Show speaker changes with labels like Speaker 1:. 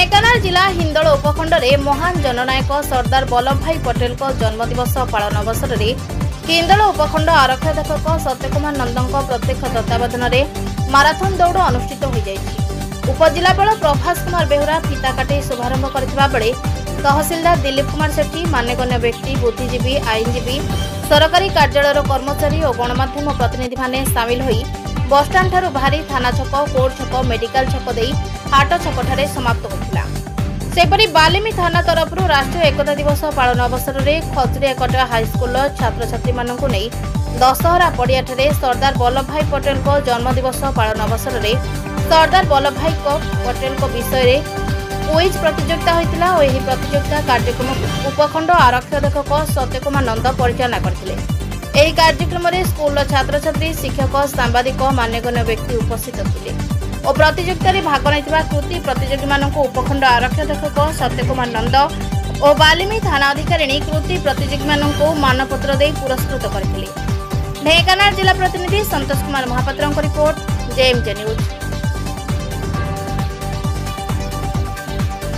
Speaker 1: ढेंकानाल जिला हिंदोल उपखंड में महान जननायक सरदार वल्लभ भाई पटेल जन्मदिवस पालन अवसर में हिंदोल उपखंड आरक्षाध्यक्ष सत्यकुमार नंदों प्रत्यक्ष तत्वावधान में माराथन दौड़ अनुष्ठित हो जाएगी। उपजिलापाल प्रभास कुमार बेहुरा फीता काटी शुभारंभ करथिबा बेले तहसीलदार दिलीप कुमार सेठी मान्यगण्य व्यक्ति बुद्धिजीवी आईनजीवी सरकारी कार्यालय कर्मचारी और गणमाध्यम प्रतिनिधि माने सामिल होई बसस्टाण्ड ठारू बाहरी थाना छक कोर्ट छक मेडिकल छक देई हाट छक ठारे समाप्त होतिला। सेपरी बालिमी थाना तरफ राष्ट्रीय एकता दिवस पालन अवसर में खजुरियाकटा हाईस्कूल छात्र छात्री मानकु नै दशहरा पड़िया ठारे सरदार वल्लभ भाई पटेल जन्मदिवस पालन अवसर में सरदार वल्लभ भाई पटेल विषय में क्विज प्रतियोगिता होइतिला और यह प्रतियोगिता कार्यक्रम उपखंड आरक्षाध्यक्ष सत्यकुमार नंद परिचालना करथिले। एही कार्यक्रम में स्कूल छात्र छात्री शिक्षक सांबादिक मान्यगण्य व्यक्ति उपस्थित थिले और प्रतियोगिता रे भाग नैथिबा कृति प्रतियोगी मानक उपखंड आरक्षाध्यक्ष सत्यकुमार नंद और बालिमी थाना अधिकारी कृति प्रतियोगी मानक मानपत्र दे पुरस्कृत करथिले। ढेंकानाल जिला प्रतिनिधि संतोष कुमार महापात्र रिपोर्ट जेएमजे न्यूज।